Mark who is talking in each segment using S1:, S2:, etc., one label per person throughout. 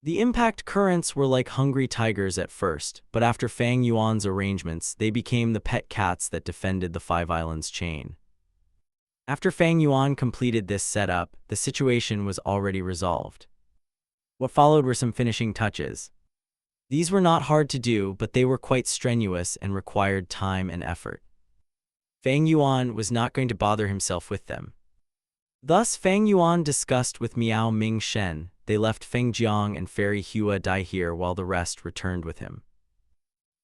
S1: The impact currents were like hungry tigers at first, but after Fang Yuan's arrangements, they became the pet cats that defended the Five Islands chain. After Fang Yuan completed this setup, the situation was already resolved. What followed were some finishing touches. These were not hard to do, but they were quite strenuous and required time and effort. Fang Yuan was not going to bother himself with them. Thus, Fang Yuan discussed with Miao Ming Shen. They left Feng Jiang and Fairy Hua Dai here while the rest returned with him.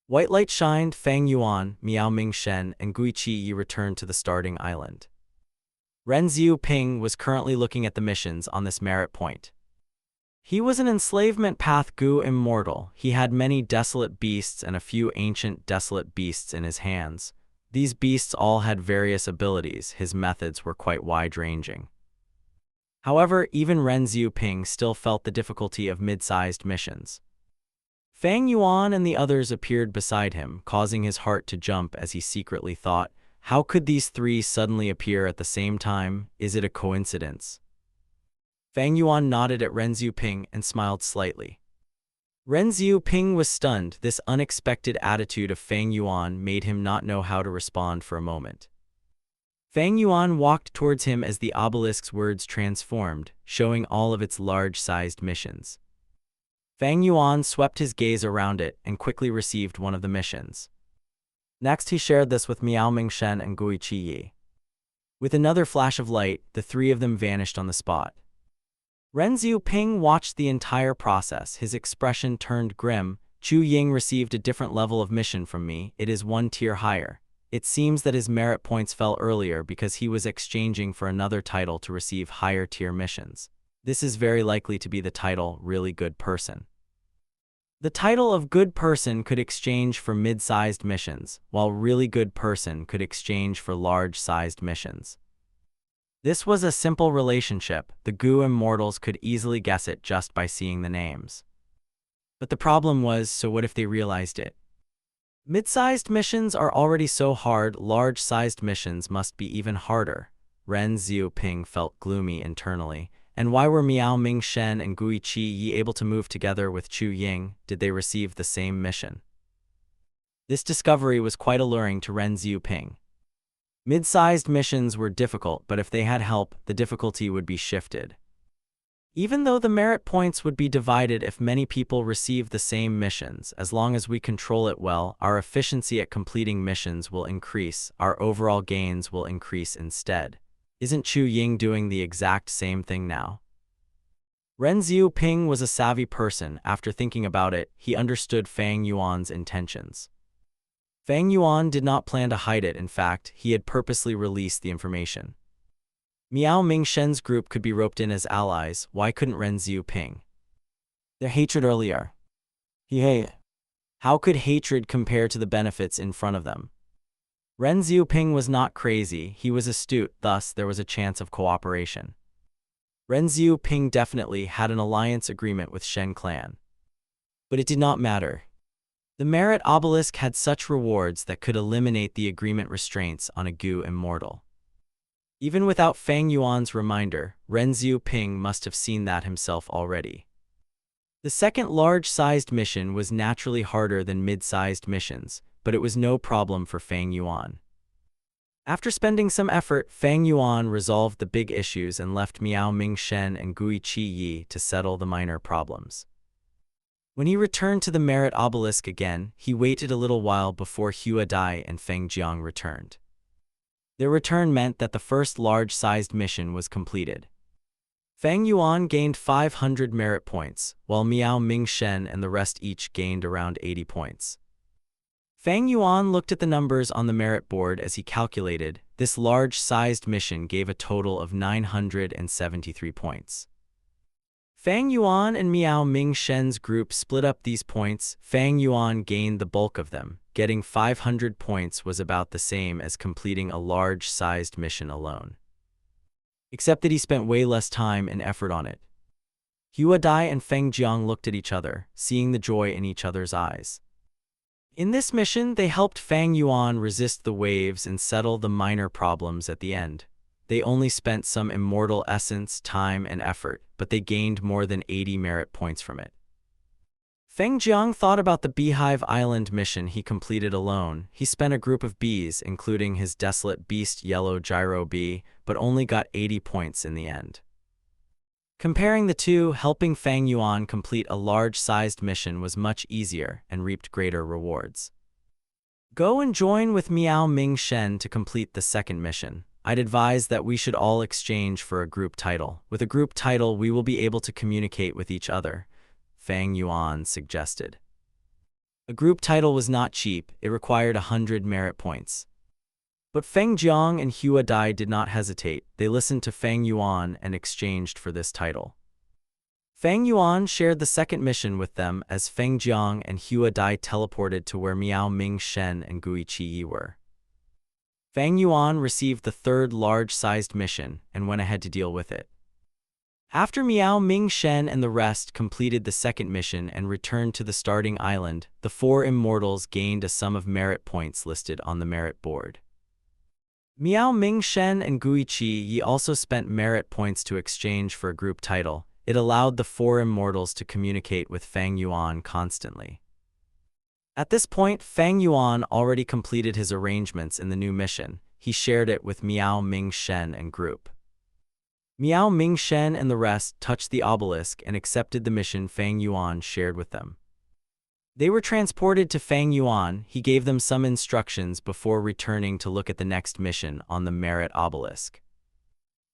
S1: White light shined. Fang Yuan, Miao Ming Shen, and Gui Qi returned to the starting island. Ren Xiu Ping was currently looking at the missions on this merit point. He was an enslavement path Gu immortal. He had many desolate beasts and a few ancient desolate beasts in his hands. These beasts all had various abilities. His methods were quite wide-ranging. However, even Ren Xiu Ping still felt the difficulty of mid-sized missions. Fang Yuan and the others appeared beside him, causing his heart to jump as he secretly thought, how could these three suddenly appear at the same time? Is it a coincidence? Fang Yuan nodded at Ren Xiu Ping and smiled slightly. Ren Xiu Ping was stunned. This unexpected attitude of Fang Yuan made him not know how to respond for a moment. Fang Yuan walked towards him as the obelisk's words transformed, showing all of its large-sized missions. Fang Yuan swept his gaze around it and quickly received one of the missions. Next, he shared this with Miao Ming Shen and Gui Qi. With another flash of light, the three of them vanished on the spot. Ren Xiu Ping watched the entire process. His expression turned grim. Chu Ying received a different level of mission from me. It is one tier higher. It seems that his merit points fell earlier because he was exchanging for another title to receive higher tier missions. This is very likely to be the title Really Good Person. The title of Good Person could exchange for mid-sized missions, while Really Good Person could exchange for large-sized missions. This was a simple relationship. The Gu immortals could easily guess it just by seeing the names. But the problem was, so what if they realized it? Mid-sized missions are already so hard, large-sized missions must be even harder. Ren Xiu Ping felt gloomy internally. And why were Miao Ming Shen and Gui Qi able to move together with Chu Ying? Did they receive the same mission? This discovery was quite alluring to Ren Xiu Ping. Mid-sized missions were difficult, but if they had help, the difficulty would be shifted. Even though the merit points would be divided if many people receive the same missions, as long as we control it well, our efficiency at completing missions will increase, our overall gains will increase instead. Isn't Chu Ying doing the exact same thing now? Ren Xiu Ping was a savvy person. After thinking about it, he understood Fang Yuan's intentions. Fang Yuan did not plan to hide it. In fact, he had purposely released the information. Miao Ming Shen's group could be roped in as allies. Why couldn't Ren Xiu Ping? Their hatred earlier. How could hatred compare to the benefits in front of them? Ren Xiu Ping was not crazy. He was astute, thus there was a chance of cooperation. Ren Xiu Ping definitely had an alliance agreement with Shen clan. But it did not matter. The merit obelisk had such rewards that could eliminate the agreement restraints on a Gu immortal. Even without Fang Yuan's reminder, Ren Xiu Ping must have seen that himself already. The second large-sized mission was naturally harder than mid-sized missions, but it was no problem for Fang Yuan. After spending some effort, Fang Yuan resolved the big issues and left Miao Ming Shen and Gui Qi to settle the minor problems. When he returned to the merit obelisk again, he waited a little while before Hua Dai and Feng Jiang returned. Their return meant that the first large-sized mission was completed. Fang Yuan gained 500 merit points, while Miao Ming Shen and the rest each gained around 80 points. Fang Yuan looked at the numbers on the merit board as he calculated. This large-sized mission gave a total of 973 points. Fang Yuan and Miao Ming Shen's group split up these points. Fang Yuan gained the bulk of them. Getting 500 points was about the same as completing a large-sized mission alone. Except that he spent way less time and effort on it. Hua Dai and Feng Jiang looked at each other, seeing the joy in each other's eyes. In this mission, they helped Fang Yuan resist the waves and settle the minor problems at the end. They only spent some immortal essence, time, and effort, but they gained more than 80 merit points from it. Feng Jiang thought about the Beehive Island mission he completed alone. He spent a group of bees, including his desolate beast yellow gyro bee, but only got 80 points in the end. Comparing the two, helping Feng Yuan complete a large-sized mission was much easier and reaped greater rewards. Go and join with Miao Ming Shen to complete the second mission. I'd advise that we should all exchange for a group title. With a group title, we will be able to communicate with each other, Feng Yuan suggested. A group title was not cheap, it required 100 merit points. But Feng Jiang and Hua Dai did not hesitate. They listened to Feng Yuan and exchanged for this title. Feng Yuan shared the second mission with them as Feng Jiang and Hua Dai teleported to where Miao Ming Shen and Gui Qi were. Feng Yuan received the third large-sized mission and went ahead to deal with it. After Miao Ming Shen and the rest completed the second mission and returned to the starting island, the four immortals gained a sum of merit points listed on the merit board. Miao Ming Shen and Gui Qi also spent merit points to exchange for a group title. It allowed the four immortals to communicate with Feng Yuan constantly. At this point, Feng Yuan already completed his arrangements in the new mission. He shared it with Miao Ming Shen and group. Miao Ming Shen and the rest touched the obelisk and accepted the mission Feng Yuan shared with them. They were transported to Feng Yuan. He gave them some instructions before returning to look at the next mission on the merit obelisk.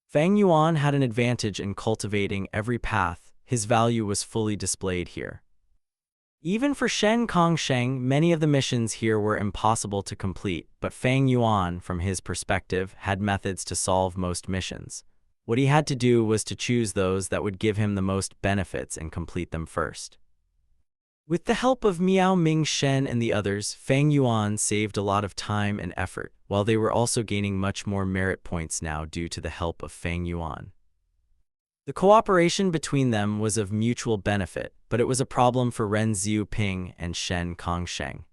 S1: Feng Yuan had an advantage in cultivating every path. His value was fully displayed here. Even for Shen Kongsheng, many of the missions here were impossible to complete, but Feng Yuan, from his perspective, had methods to solve most missions. What he had to do was to choose those that would give him the most benefits and complete them first. With the help of Miao Ming Shen and the others, Feng Yuan saved a lot of time and effort, while they were also gaining much more merit points now due to the help of Feng Yuan. The cooperation between them was of mutual benefit, but it was a problem for Ren Xiuping and Shen Kongsheng.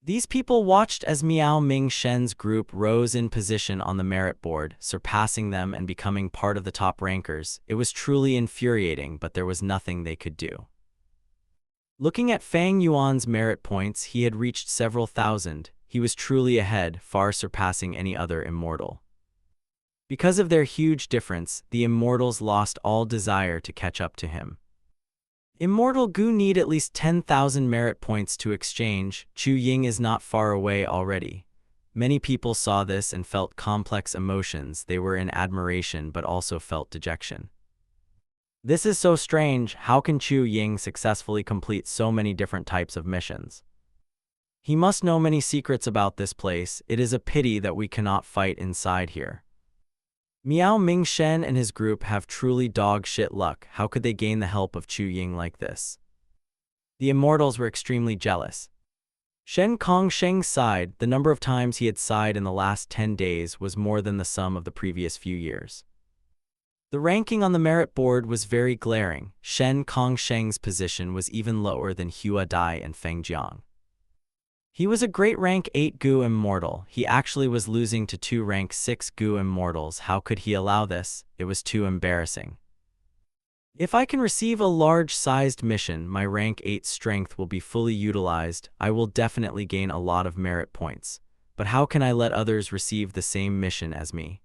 S1: These people watched as Miao Ming Shen's group rose in position on the merit board, surpassing them and becoming part of the top rankers. It was truly infuriating, but there was nothing they could do. Looking at Feng Yuan's merit points, he had reached several thousand. He was truly ahead, far surpassing any other immortal. Because of their huge difference, the immortals lost all desire to catch up to him. Immortal Gu need at least 10,000 merit points to exchange. Chu Ying is not far away already. Many people saw this and felt complex emotions. They were in admiration but also felt dejection. This is so strange. How can Chu Ying successfully complete so many different types of missions? He must know many secrets about this place. It is a pity that we cannot fight inside here. Miao Ming Shen and his group have truly dog shit luck. How could they gain the help of Chu Ying like this? The immortals were extremely jealous. Shen Kongsheng sighed. The number of times he had sighed in the last 10 days was more than the sum of the previous few years. The ranking on the merit board was very glaring. Shen Kongsheng's position was even lower than Hua Dai and Feng Jiang. He was a great rank 8 Gu immortal. He actually was losing to 2 rank 6 Gu immortals. How could he allow this? It was too embarrassing. If I can receive a large-sized mission, my rank 8 strength will be fully utilized. I will definitely gain a lot of merit points. But how can I let others receive the same mission as me?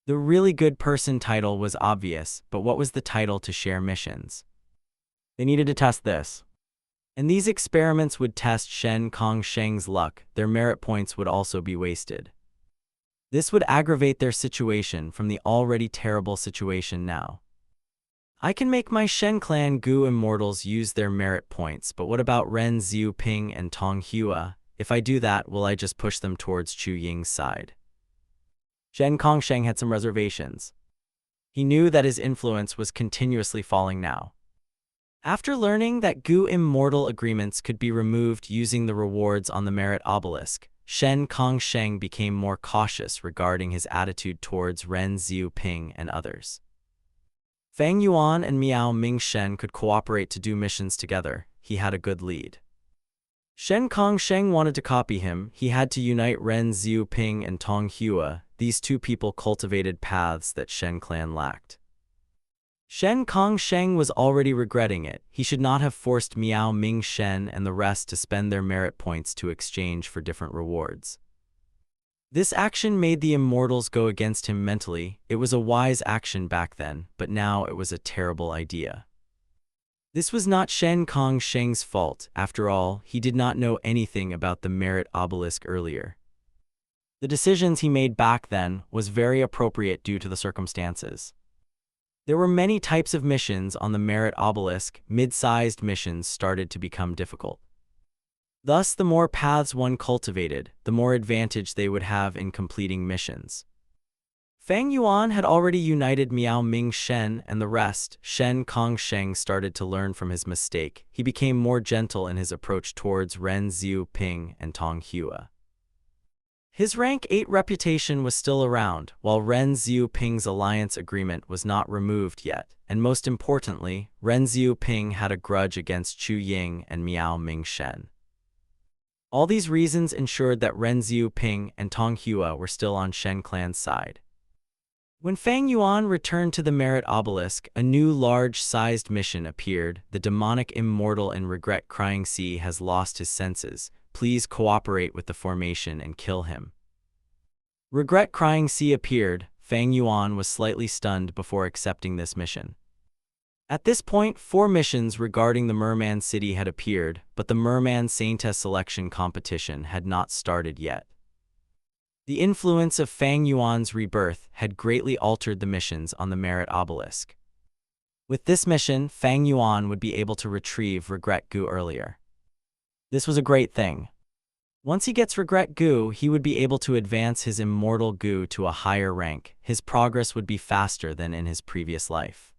S1: The really good person title was obvious, but what was the title to share missions? They needed to test this. And these experiments would test Shen Kongsheng's luck. Their merit points would also be wasted. This would aggravate their situation from the already terrible situation now. I can make my Shen Clan Gu immortals use their merit points, but what about Ren Xiuping and Tong Hua? If I do that, will I just push them towards Chu Ying's side? Shen Kongsheng had some reservations. He knew that his influence was continuously falling now. After learning that Gu immortal agreements could be removed using the rewards on the merit obelisk, Shen Kongsheng became more cautious regarding his attitude towards Ren Xiuping and others. Feng Yuan and Miao Ming Shen could cooperate to do missions together. He had a good lead. Shen Kongsheng wanted to copy him. He had to unite Ren Xiuping and Tong Hua. These two people cultivated paths that Shen Clan lacked. Shen Kongsheng was already regretting it. He should not have forced Miao Ming Shen and the rest to spend their merit points to exchange for different rewards. This action made the immortals go against him mentally. It was a wise action back then, but now it was a terrible idea. This was not Shen Kongsheng's fault. After all, he did not know anything about the merit obelisk earlier. The decisions he made back then was very appropriate due to the circumstances. There were many types of missions on the merit obelisk. Mid-sized missions started to become difficult. Thus, the more paths one cultivated, the more advantage they would have in completing missions. Fang Yuan had already united Miao Ming Shen and the rest. Shen Kongsheng started to learn from his mistake. He became more gentle in his approach towards Ren Xiu Ping and Tong Hua. His rank 8 reputation was still around, while Ren Xiu Ping's alliance agreement was not removed yet, and most importantly, Ren Xiu Ping had a grudge against Chu Ying and Miao Ming Shen. All these reasons ensured that Ren Xiu Ping and Tong Hua were still on Shen Clan's side. When Fang Yuan returned to the merit obelisk, a new large-sized mission appeared. The demonic immortal in Regret Crying Sea has lost his senses. Please cooperate with the formation and kill him. Regret Crying Sea appeared. Fang Yuan was slightly stunned before accepting this mission. At this point, 4 missions regarding the Merman City had appeared, but the Merman Saintess selection competition had not started yet. The influence of Fang Yuan's rebirth had greatly altered the missions on the merit obelisk. With this mission, Fang Yuan would be able to retrieve Regret Gu earlier. This was a great thing. Once he gets Regret Gu, he would be able to advance his immortal Gu to a higher rank. His progress would be faster than in his previous life.